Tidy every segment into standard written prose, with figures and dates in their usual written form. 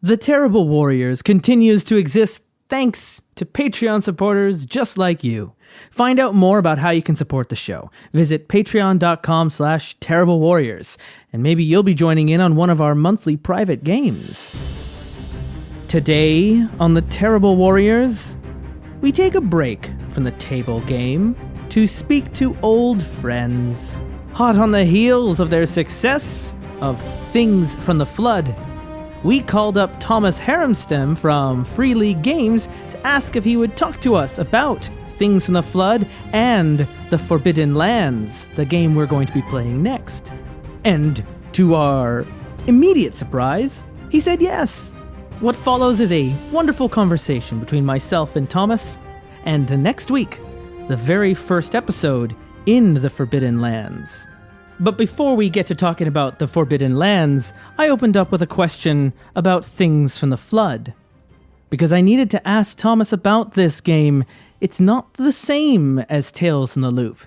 The Terrible Warriors continues to exist thanks to Patreon supporters just like you. Find out more about how you can support the show. Visit patreon.com/terriblewarriors, and maybe you'll be joining in on one of our monthly private games. Today on The Terrible Warriors, we take a break from the table game to speak to old friends. Hot on the heels of their success of Things from the Flood, we called up Tomas Härenstam from Free League Games to ask if he would talk to us about Things from the Flood and The Forbidden Lands, the game we're going to be playing next. And to our immediate surprise, he said yes. What follows is a wonderful conversation between myself and Tomas, and next week, the very first episode in The Forbidden Lands. But before we get to talking about The Forbidden Lands, I opened up with a question about Things from the Flood. Because I needed to ask Tomas about this game. It's not the same as Tales from the Loop.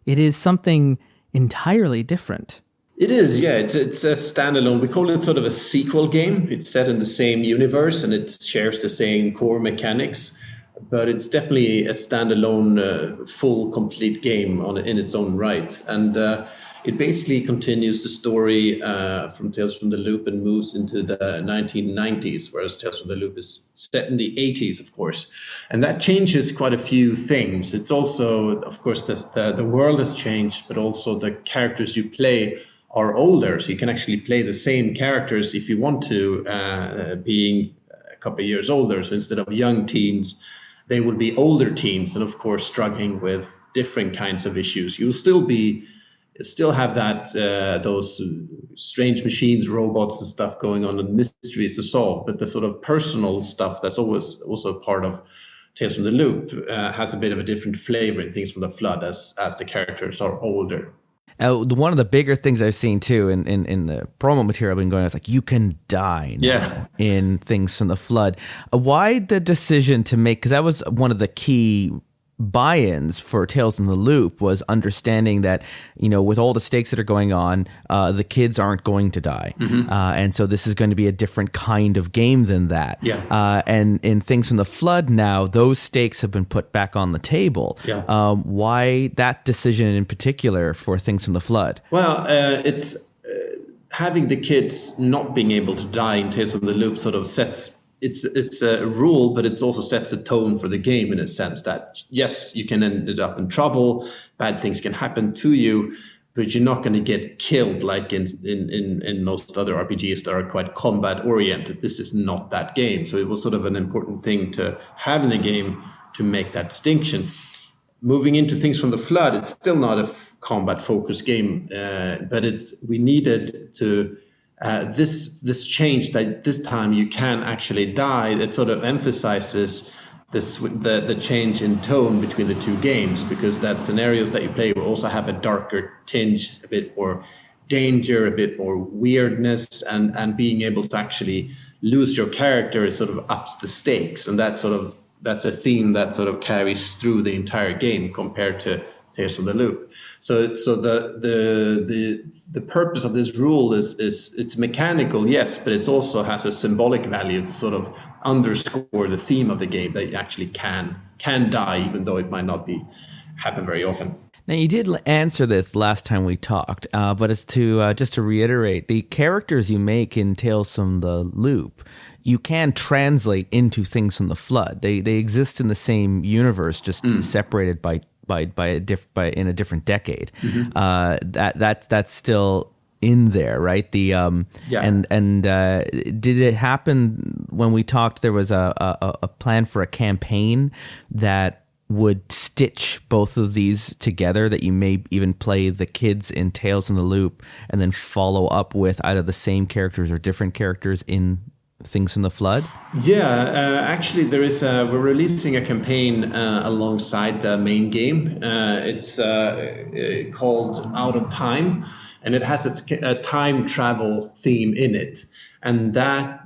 It is something entirely different. It is, yeah. It's a standalone. We call it sort of a sequel game. It's set in the same universe and it shares the same core mechanics. But it's definitely a standalone, full, complete game in its own right. And it basically continues the story from Tales from the Loop and moves into the 1990s, whereas Tales from the Loop is set in the 80s, of course. And that changes quite a few things. It's also, of course, the world has changed, but also the characters you play are older. So you can actually play the same characters if you want to, being a couple of years older. So instead of young teens, they will be older teens and, of course, struggling with different kinds of issues. You'll still have that those strange machines, robots and stuff going on and mysteries to solve, but the sort of personal stuff that's always also part of Tales from the Loop has a bit of a different flavor in Things from the Flood as the characters are older. One of the bigger things I've seen too in the promo material I've been going, it's like you can die now in Things from the Flood. Why the decision to make, because that was one of the key buy-ins for Tales from the Loop, was understanding that, you know, with all the stakes that are going on, the kids aren't going to die. Mm-hmm. And so this is going to be a different kind of game than that. Yeah. And in Things from the Flood now, those stakes have been put back on the table. Yeah. Why that decision in particular for Things from the Flood? Well, it's having the kids not being able to die in Tales from the Loop sort of sets it's a rule, but it also sets a tone for the game in a sense that, yes, you can end up in trouble, bad things can happen to you, but you're not going to get killed like in most other RPGs that are quite combat oriented. This is not that game. So it was sort of an important thing to have in the game to make that distinction. Moving into Things from the Flood, it's still not a combat focused game, but we needed to this change that this time you can actually die. It sort of emphasizes the change in tone between the two games, because that scenarios that you play will also have a darker tinge, a bit more danger, a bit more weirdness, and being able to actually lose your character sort of ups the stakes, and that's a theme that sort of carries through the entire game compared to Tales from the Loop. So the purpose of this rule is it's mechanical, yes, but it also has a symbolic value to sort of underscore the theme of the game, that you actually can die, even though it might not happen very often. Now, you did answer this last time we talked, but it's to just to reiterate, the characters you make in Tales from the Loop, you can translate into Things from the Flood. They exist in the same universe, just separated by in a different decade. Mm-hmm. That's still in there, right? And did it happen when we talked? There was a plan for a campaign that would stitch both of these together, that you may even play the kids in Tales from the Loop and then follow up with either the same characters or different characters in Things from the Flood? Yeah, actually there is we're releasing a campaign alongside the main game. It's called Out of Time, and it has a time travel theme in it. And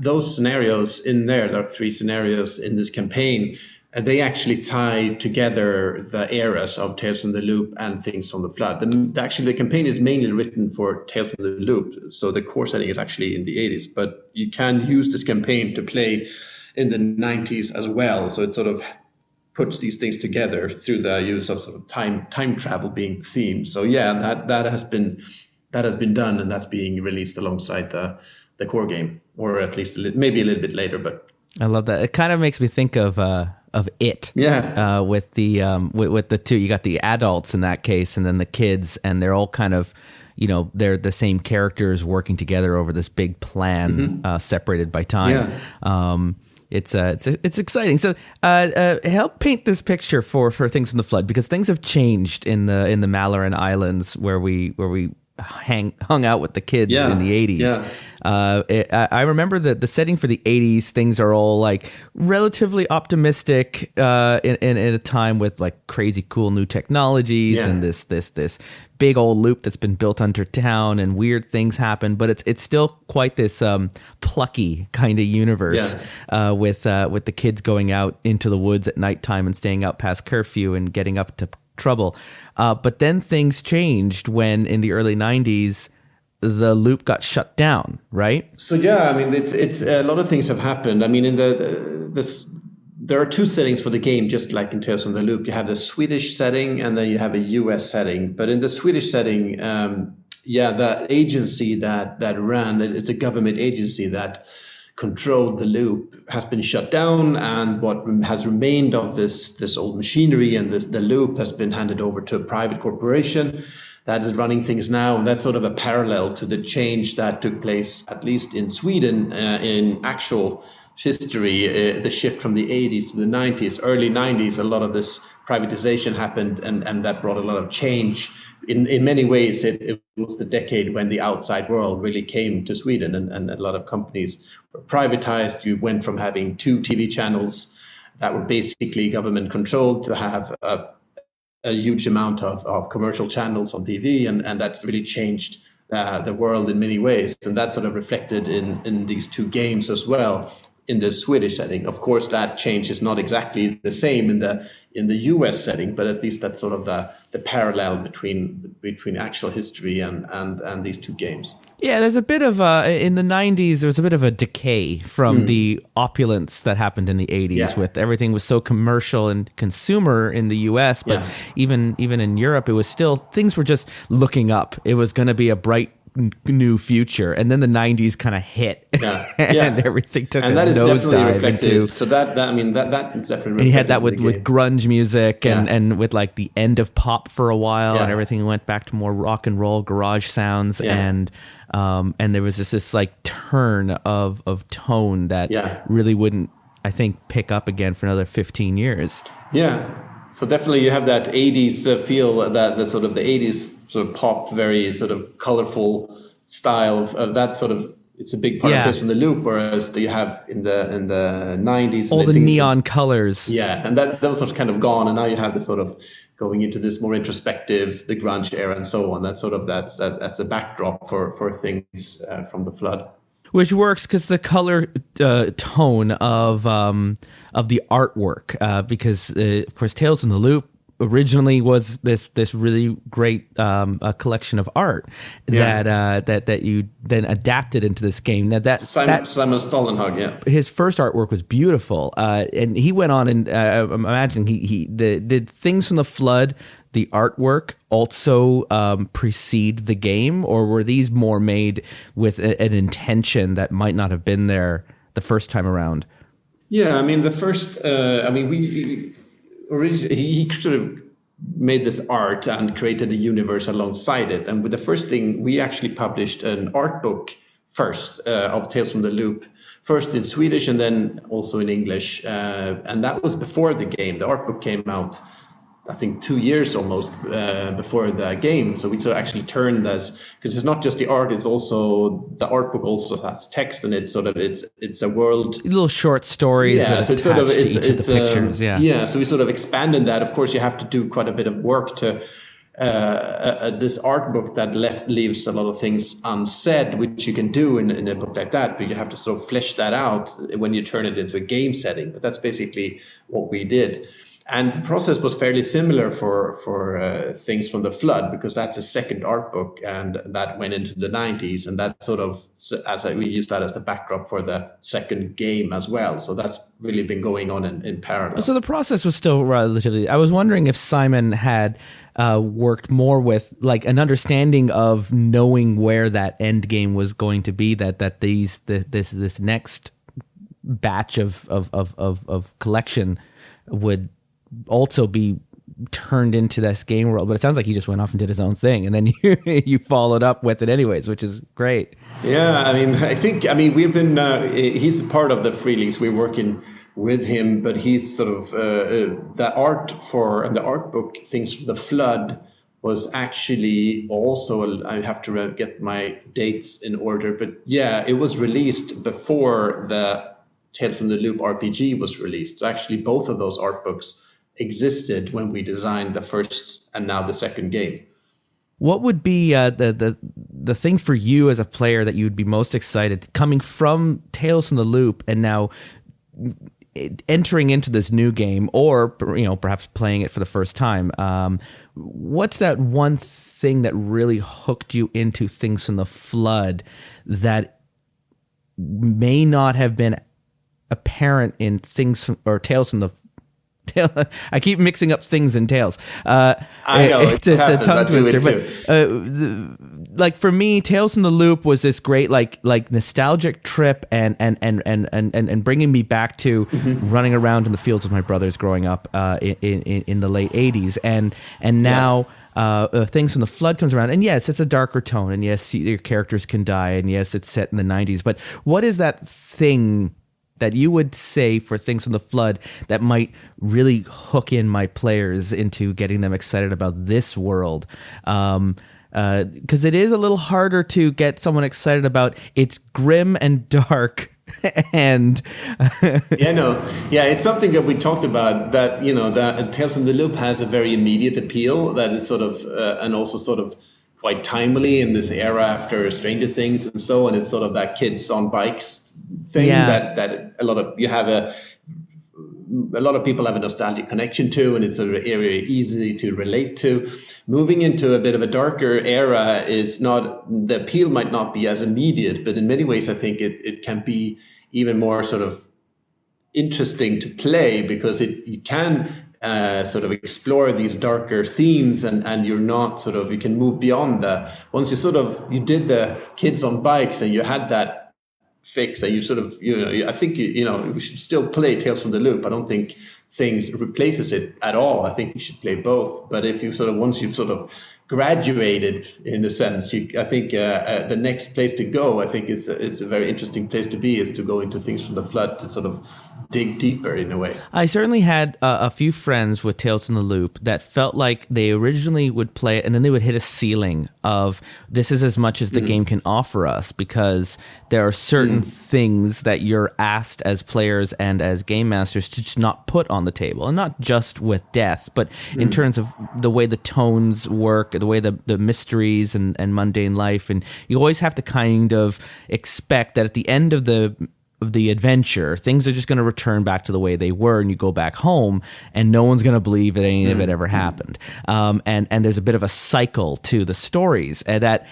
those scenarios in there are 3 scenarios in this campaign, And they actually tie together the eras of Tales from the Loop and Things from the Flood. The campaign is mainly written for Tales from the Loop, so the core setting is actually in the 80s, but you can use this campaign to play in the 90s as well. So it sort of puts these things together through the use of sort of time travel being the theme. So yeah, that has been done, and that's being released alongside the core game, or at least maybe a little bit later. But I love that. It kind of makes me think of It. Yeah. With the with the two, you got the adults in that case, and then the kids, and they're all kind of, they're the same characters working together over this big plan, separated by time. Yeah. It's exciting. So help paint this picture for Things in the Flood, because things have changed in the Maloran Islands where we hung out with the kids in the 80s. Yeah. I remember the setting for the 80s. Things are all like relatively optimistic in a time with like crazy cool new technologies and this big old loop that's been built under town, and weird things happen. But it's still quite this plucky kind of universe with the kids going out into the woods at nighttime and staying out past curfew and getting up to trouble. But then things changed when in the early 90s the loop got shut down, right? So yeah, I mean, it's a lot of things have happened. I mean, in there are two settings for the game, just like in Tales from the Loop. You have the Swedish setting and then you have a US setting. But in the Swedish setting, the agency that ran it's a government agency that controlled the loop has been shut down, and what has remained of this old machinery and the loop has been handed over to a private corporation that is running things now. And that's sort of a parallel to the change that took place, at least in Sweden, in actual history, the shift from the 80s to the 90s. Early 90s, a lot of this privatization happened, and that brought a lot of change. In many ways, it was the decade when the outside world really came to Sweden, and a lot of companies were privatized. You went from having 2 TV channels that were basically government controlled to have a huge amount of commercial channels on TV, and that's really changed the world in many ways. And that sort of reflected in these 2 games as well. In the Swedish setting, of course, that change is not exactly the same in the US setting, but at least that's sort of the parallel between actual history and these 2 games. Yeah, there's a bit of in the 90s, there was a bit of a decay from the opulence that happened in the 80s, with everything was so commercial and consumer in the US, but even in Europe, it was still, things were just looking up. It was going to be a bright new future, and then the 90s kind of hit and everything took and a that is nosedive reflected into, so that's definitely, and you had that with grunge music and with like the end of pop for a while, and everything went back to more rock and roll garage sounds, and there was this like turn of tone that really wouldn't, I think, pick up again for another 15 years. So definitely you have that 80s feel, that the sort of the 80s sort of pop, very sort of colorful style of that sort of, it's a big part of Tales from the Loop, whereas you have in the 90s all the neon colors. And those are kind of gone, and now you have this sort of going into this more introspective, the grunge era and so on. That's a backdrop for Things from the Flood. Which works because the color tone of the artwork, because of course Tales from the Loop originally was this really great collection of art that you then adapted into this game. Now Simon Stollenhag, his first artwork was beautiful, and he went on and I'm imagining he did Things from the Flood. The artwork also precede the game, or were these more made with an intention that might not have been there the first time around? Yeah, I mean, the first, we originally, he sort of made this art and created a universe alongside it. And with the first thing, we actually published an art book first of Tales from the Loop, first in Swedish and then also in English. And that was before the game. The art book came out, I think, 2 years almost before the game. So we sort of actually turned this, because it's not just the art, it's also, the art book also has text, and it's a world, little short stories that so attach to each of the pictures. So we sort of expanded that. Of course, you have to do quite a bit of work to this art book that leaves a lot of things unsaid, which you can do in a book like that, but you have to sort of flesh that out when you turn it into a game setting. But that's basically what we did. And the process was fairly similar for Things from the Flood, because that's a second art book, and that went into the 90s, and that sort of, we used that as the backdrop for the second game as well. So that's really been going on in parallel. So the process was still relatively. I was wondering if Simon had worked more with like an understanding of knowing where that end game was going to be. That this next batch of collection would also be turned into this game world, but it sounds like he just went off and did his own thing, and then you followed up with it anyways, which is great. Yeah, I mean, we've been. He's part of the Freelings. We're working with him, but he's sort of the art and the art book Things from the Flood was actually also. I have to get my dates in order, but yeah, it was released before the Tales from the Loop RPG was released. So actually, both of those art books existed when we designed the first and now the second game. What would be the thing for you as a player that you would be most excited coming from Tales from the Loop and now entering into this new game, or perhaps playing it for the first time? What's that one thing that really hooked you into Things from the Flood that may not have been apparent in Tales from the I keep mixing up Things and Tales. I know it's a tongue twister, but like for me, Tales from the Loop was this great like nostalgic trip and bringing me back to running around in the fields with my brothers growing up in the late 80s, and now. Things from the Flood comes around, and yes, it's a darker tone, and yes, your characters can die, and yes, it's set in the 90s. But what is that thing that you would say for Things from the Flood that might really hook in my players into getting them excited about this world? Because it is a little harder to get someone excited about. It's grim and dark. And it's something that we talked about, that that Tales from the Loop has a very immediate appeal that is sort of and also sort of quite timely in this era after Stranger Things and so on. It's sort of that kids on bikes thing that a lot of people have a nostalgic connection to, and it's a very easy to relate to. Moving into a bit of a darker era the appeal might not be as immediate, but in many ways I think it can be even more sort of interesting to play, because you can sort of explore these darker themes, and you're not sort of, you can move beyond once you did the kids on bikes and you had that fix, and you sort of, I think, we should still play Tales from the Loop. I don't think Things replaces it at all. I think you should play both. But if you once you've sort of graduated, in a sense, I think the next place to go, I think it's a very interesting place to be, is to go into Things from the Flood, to sort of dig deeper in a way. I certainly had a few friends with Tales from the Loop that felt like they originally would play it and then they would hit a ceiling of, this is as much as the game can offer us, because there are certain things that you're asked as players and as game masters to just not put on the table, and not just with death, but in terms of the way the tones work, the way the mysteries and mundane life, and you always have to kind of expect that at the end of the adventure, things are just going to return back to the way they were, and you go back home and no one's going to believe that any of it ever happened. And there's a bit of a cycle to the stories, and that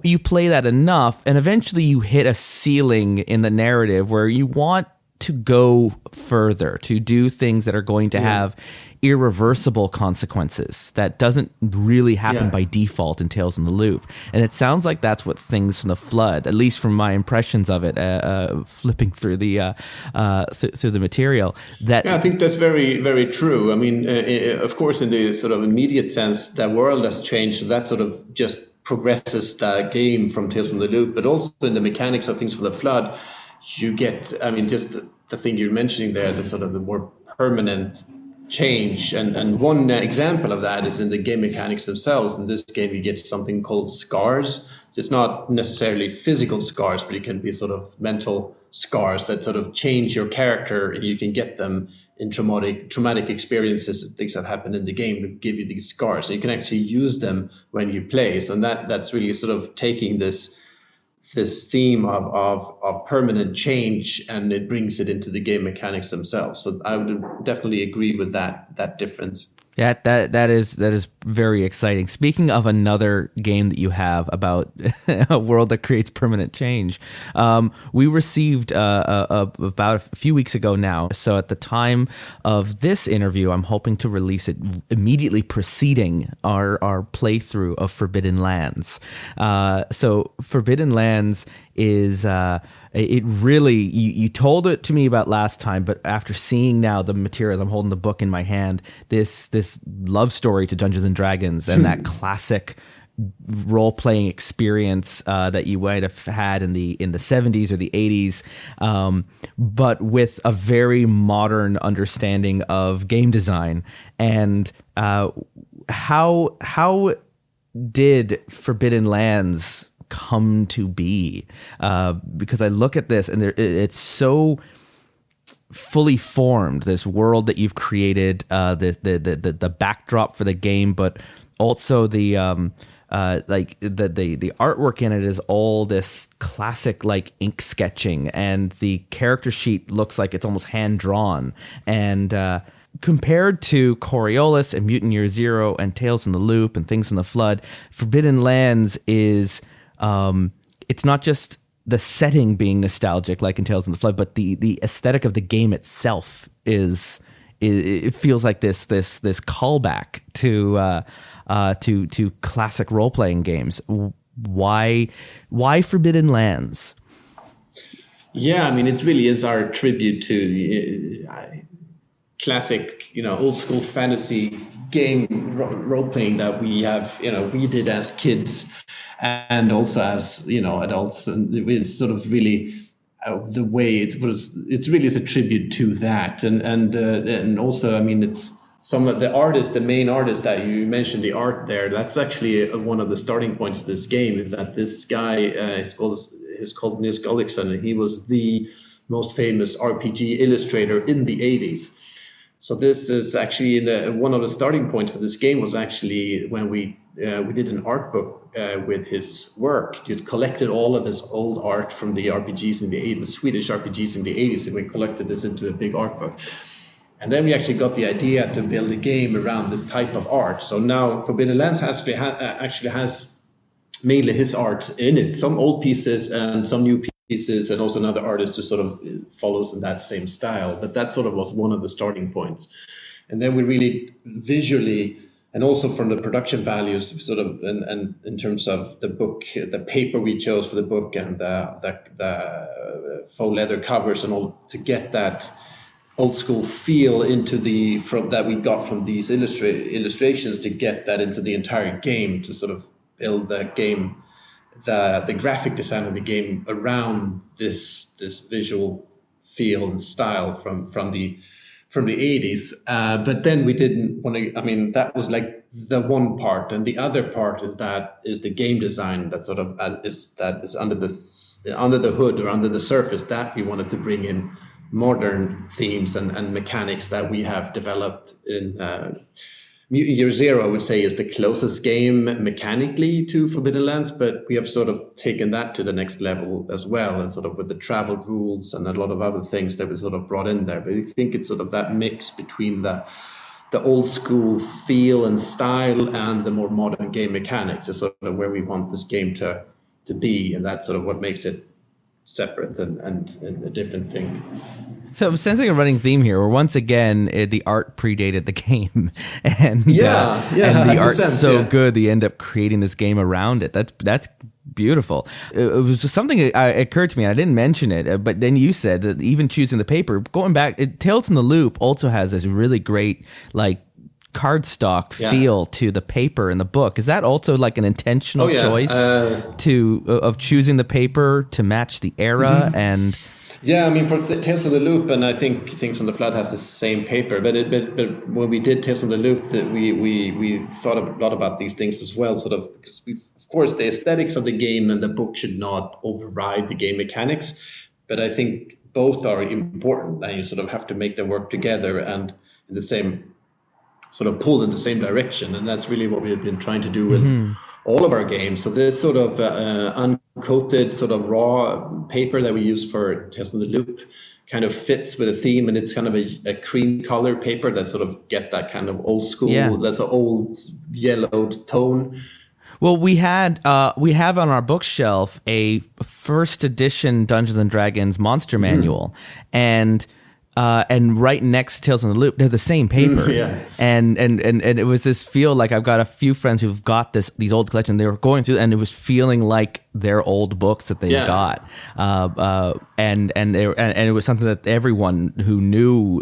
you play that enough and eventually you hit a ceiling in the narrative where you want to go further, to do things that are going to have irreversible consequences. That doesn't really happen by default in Tales from the Loop. And it sounds like that's what Things from the Flood, at least from my impressions of it, flipping through the through the material. I think that's very, very true. I mean, of course, in the sort of immediate sense, the world has changed. So that sort of just progresses the game from Tales from the Loop. But also in the mechanics of Things from the Flood, you get, I mean, just the thing you're mentioning there, the sort of the more permanent change. And one example of that is in the game mechanics themselves. In this game, you get something called scars. So it's not necessarily physical scars, but it can be sort of mental scars that sort of change your character, and you can get them in traumatic experiences, things that happen in the game to give you these scars. So you can actually use them when you play. So that's really sort of taking this theme of permanent change, and it brings it into the game mechanics themselves. So I would definitely agree with that difference. Yeah, that is very exciting. Speaking of another game that you have about a world that creates permanent change, we received about a few weeks ago now. So at the time of this interview, I'm hoping to release it immediately preceding our playthrough of Forbidden Lands. So Forbidden Lands is it really, you told it to me about last time, but after seeing now the materials, I'm holding the book in my hand, this love story to Dungeons and Dragons and that classic role-playing experience that you might have had in the 70s or the 80s, but with a very modern understanding of game design. And how did Forbidden Lands come to be? Because I look at this and it's so fully formed, this world that you've created, the backdrop for the game, but also the artwork in it is all this classic like ink sketching, and the character sheet looks like it's almost hand drawn. And compared to Coriolis and Mutant Year Zero and Tales from the Loop and Things in the Flood, Forbidden Lands is it's not just the setting being nostalgic like in Tales from the Flood, but the aesthetic of the game itself is it feels like this callback to classic role playing games. Why Forbidden Lands? Yeah, I mean, it really is our tribute to classic, old school fantasy game role playing that we have, we did as kids and also as adults, and it's sort of really the way it really is a tribute to that, and also, I mean, it's some of the artists, the main artist that you mentioned, the art there, that's actually one of the starting points of this game. Is that this guy is called Nils Gullikson, and he was the most famous RPG illustrator in the 80s. So this is actually one of the starting points for this game was actually when we did an art book with his work. He collected all of his old art from the RPGs in the 80s, the Swedish RPGs in the 80s, and we collected this into a big art book. And then we actually got the idea to build a game around this type of art. So now Forbidden Lands actually has mainly his art in it, some old pieces and some new pieces, and also another artist who sort of follows in that same style. But that sort of was one of the starting points. And then we really visually, and also from the production values, sort of, and in terms of the book, the paper we chose for the book, and the faux leather covers and all, to get that old school feel into that we got from these illustrations, to get that into the entire game, to sort of build the game, the graphic design of the game around this visual feel and style from the 80s. But then we didn't want to, I mean, that was like the one part, and the other part is the game design that sort of is under the hood or under the surface, that we wanted to bring in modern themes and mechanics that we have developed in Mutant Year Zero. I would say is the closest game mechanically to Forbidden Lands, but we have sort of taken that to the next level as well, and sort of with the travel rules and a lot of other things that we sort of brought in there. But I think it's sort of that mix between the old school feel and style and the more modern game mechanics is sort of where we want this game to be, and that's sort of what makes it separate and a different thing. So I'm sensing a running theme here, where once again the art predated the game, and and the art's so good they end up creating this game around it. That's beautiful. It was something that occurred to me. I didn't mention it, but then you said that even choosing the paper, going back, Tales from the Loop also has this really great like cardstock feel to the paper in the book. Is that also like an intentional choice of choosing the paper to match the era? And Yeah, I mean, for Tales from the Loop, and I think Things from the Flood has the same paper. But when we did Tales from the Loop, that we thought a lot about these things as well. Sort of, because of course, the aesthetics of the game and the book should not override the game mechanics. But I think both are important, and you sort of have to make them work together and in the same sort of pulled in the same direction, and that's really what we have been trying to do with all of our games. So this sort of uncoated, sort of raw paper that we use for Tales from the Loop kind of fits with the theme, and it's kind of a cream color paper that sort of get that kind of old school, that's an old yellowed tone. Well, we have on our bookshelf a first edition Dungeons and Dragons monster manual, and right next to Tales from the Loop, they're the same paper. And it was this feel like I've got a few friends who've got these old collections. They were going through, and it was feeling like their old books that they got. And it was something that everyone who knew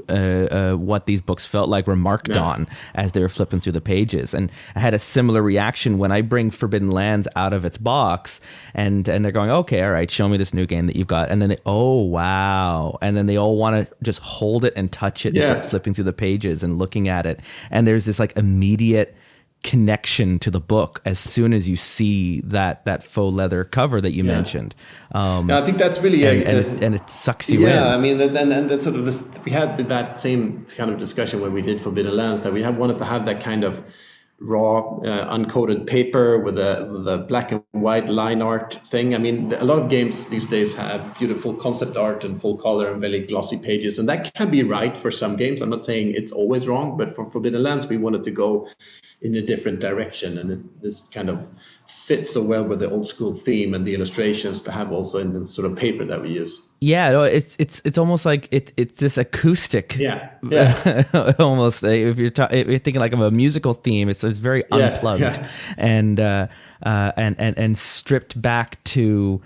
what these books felt like remarked on as they were flipping through the pages. And I had a similar reaction when I bring Forbidden Lands out of its box, and they're going, okay, all right, show me this new game that you've got. And then oh wow, and then they all want to just hold it and touch it and start flipping through the pages and looking at it. And there's this like immediate connection to the book as soon as you see that faux leather cover that you mentioned. I think that's really and it sucks you in. I mean, and that's sort of this. We had that same kind of discussion when we did Forbidden Lands, that we wanted to have that kind of raw, uncoated paper with a black and white line art thing. I mean, a lot of games these days have beautiful concept art and full color and very glossy pages, and that can be right for some games. I'm not saying it's always wrong, but for Forbidden Lands, we wanted to go in a different direction, and this kind of fits so well with the old school theme and the illustrations to have also in the sort of paper that we use. Yeah, no, it's almost like it's this acoustic. Almost if you're thinking like of a musical theme, it's very unplugged and stripped back to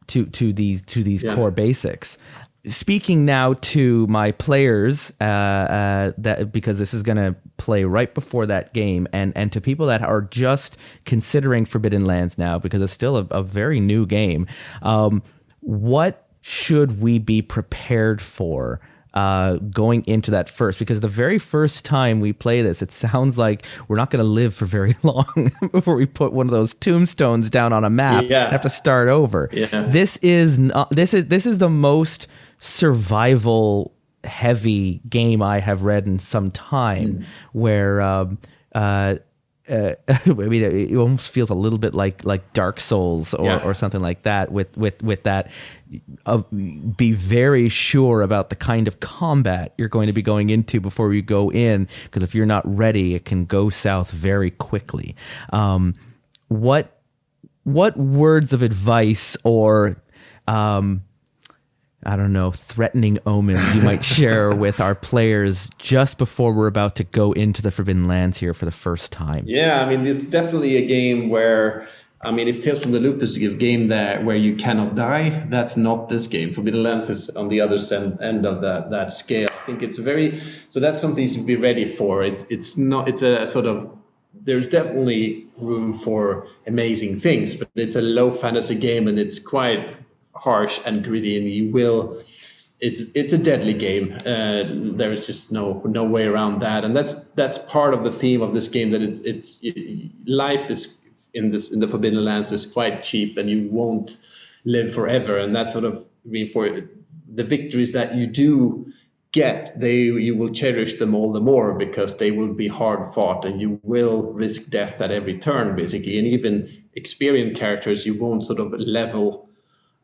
these core basics. Speaking now to my players, that because this is going to play right before that game, and to people that are just considering Forbidden Lands now, because it's still a very new game. What should we be prepared for going into that first? Because the very first time we play this, it sounds like we're not going to live for very long before we put one of those tombstones down on a map and have to start over. This is the most survival heavy game I have read in some time, where I mean, it almost feels a little bit like Dark Souls or something like that. With that, be very sure about the kind of combat you're going to be going into before you go in, because if you're not ready, it can go south very quickly. What words of advice or I don't know, threatening omens you might share with our players just before we're about to go into the Forbidden Lands here for the first time? Yeah, I mean, it's definitely a game where, I mean, if Tales from the Loop is a game where you cannot die, that's not this game. Forbidden Lands is on the other end of that scale. I think it's so that's something you should be ready for. It's a sort of, there's definitely room for amazing things, but it's a low fantasy game, and it's quite harsh and gritty, and it's a deadly game. There is just no way around that, and that's part of the theme of this game, that it's life is in the Forbidden Lands is quite cheap, and you won't live forever, and that's sort of for the victories that you do get, you will cherish them all the more, because they will be hard fought, and you will risk death at every turn basically, and even experienced characters, you won't sort of level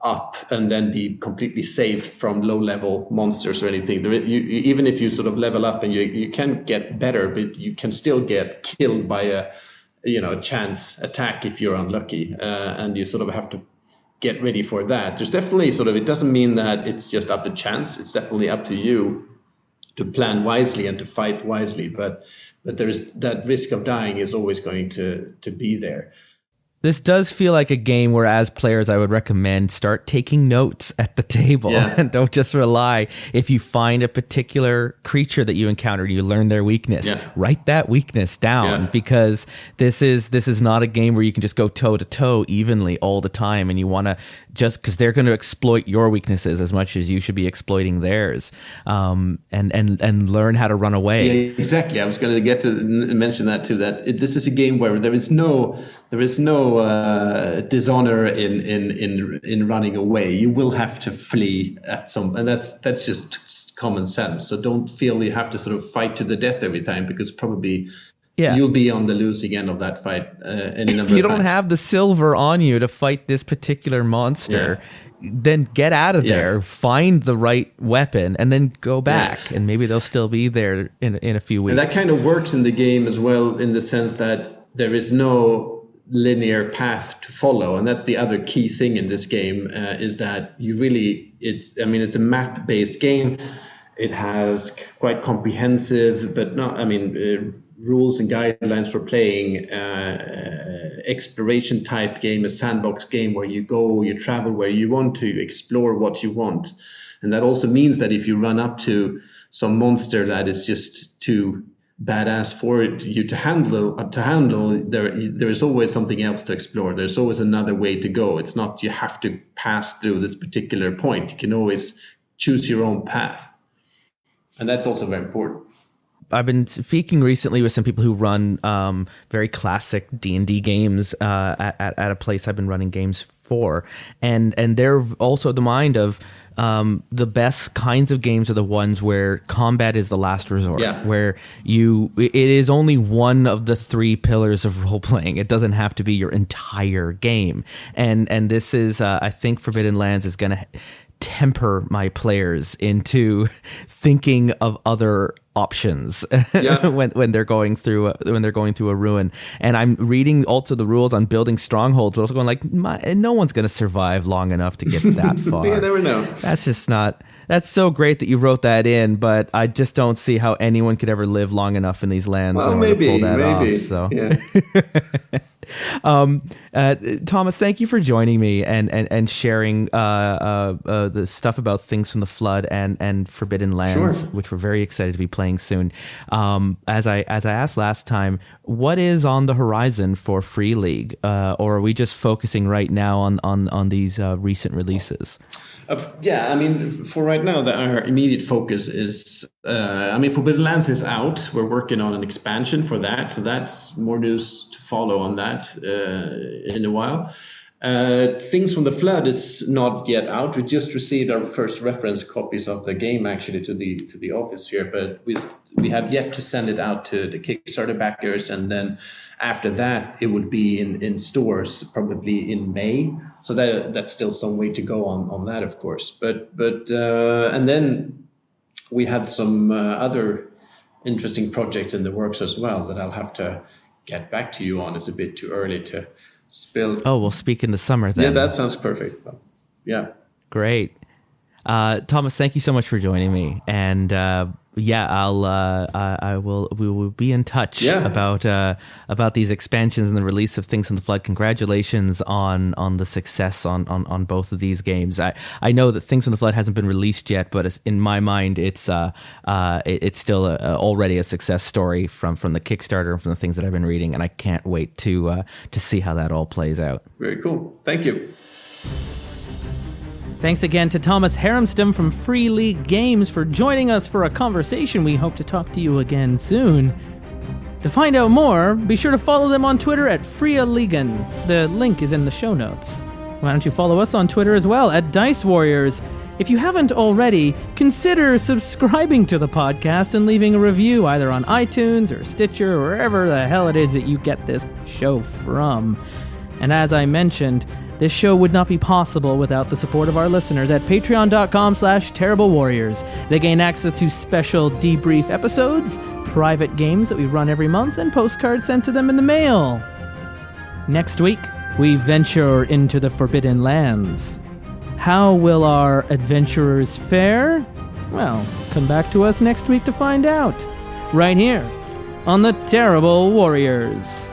up and then be completely safe from low-level monsters or anything. Even if you sort of level up and you can get better, but you can still get killed by a chance attack if you're unlucky, and you sort of have to get ready for that. There's definitely sort of, it doesn't mean that it's just up to chance. It's definitely up to you to plan wisely and to fight wisely, but there is that risk of dying is always going to be there. This does feel like a game where, as players, I would recommend start taking notes at the table and don't just rely. If you find a particular creature that you encountered, you learn their weakness, write that weakness down, because this is not a game where you can just go toe to toe evenly all the time, and you want to just because they're going to exploit your weaknesses as much as you should be exploiting theirs, and learn how to run away. Yeah, exactly. I was going to get to mention that too. This is a game where there is no dishonor in running away. You will have to flee at some, and that's just common sense. So don't feel you have to sort of fight to the death every time, because probably you'll be on the losing end of that fight any number of times. If you don't have the silver on you to fight this particular monster, then get out of there, find the right weapon, and then go back, and maybe they'll still be there in a few weeks. And that kind of works in the game as well, in the sense that there is no linear path to follow, and that's the other key thing in this game, is that it's a map-based game. It has quite comprehensive, but not, rules and guidelines for playing exploration type game, a sandbox game where you travel where you want to, explore what you want. And that also means that if you run up to some monster that is just too badass for you to handle, there is always something else to explore. There's always another way to go. It's not you have to pass through this particular point. You can always choose your own path, and that's also very important. I've been speaking recently with some people who run very classic D&D games at a place I've been running games for, and they're also the mind of the best kinds of games are the ones where combat is the last resort, where it is only one of the three pillars of role playing. It doesn't have to be your entire game, and this is I think Forbidden Lands is going to temper my players into thinking of other options when they're going through a ruin. And I'm reading also the rules on building strongholds, but also going like, no one's going to survive long enough to get that far. You never know. That's just not. That's so great that you wrote that in, but I just don't see how anyone could ever live long enough in these lands in order to pull that off. So. Thomas, thank you for joining me and sharing the stuff about Things from the Flood and Forbidden Lands, which we're very excited to be playing soon. As I asked last time, what is on the horizon for Free League, or are we just focusing right now on these recent releases? For right now, our immediate focus is, Forbidden Lands is out. We're working on an expansion for that, so that's more news to follow on that in a while. Things from the Flood is not yet out. We just received our first reference copies of the game actually to the office here, but we have yet to send it out to the Kickstarter backers, and then after that it would be in stores probably in May. So that's still some way to go on that, of course. But and then we have some other interesting projects in the works as well that I'll have to get back to you on. It's a bit too early to spill. Oh, we'll speak in the summer then. Yeah, that sounds perfect. Yeah. Great. Thomas, thank you so much for joining me. And we will be in touch about these expansions and the release of Things in the Flood. Congratulations on the success on both of these games. I know that Things in the Flood hasn't been released yet, but in my mind, it's still already a success story from the Kickstarter and from the things that I've been reading, and I can't wait to see how that all plays out. Very cool. Thank you. Thanks again to Tomas Härenstam from Free League Games for joining us for a conversation. We hope to talk to you again soon. To find out more, be sure to follow them on Twitter at FriaLigan. The link is in the show notes. Why don't you follow us on Twitter as well at Dice Warriors? If you haven't already, consider subscribing to the podcast and leaving a review either on iTunes or Stitcher or wherever the hell it is that you get this show from. And as I mentioned, this show would not be possible without the support of our listeners at patreon.com/Terrible Warriors. They gain access to special debrief episodes, private games that we run every month, and postcards sent to them in the mail. Next week, we venture into the Forbidden Lands. How will our adventurers fare? Well, come back to us next week to find out. Right here on the Terrible Warriors.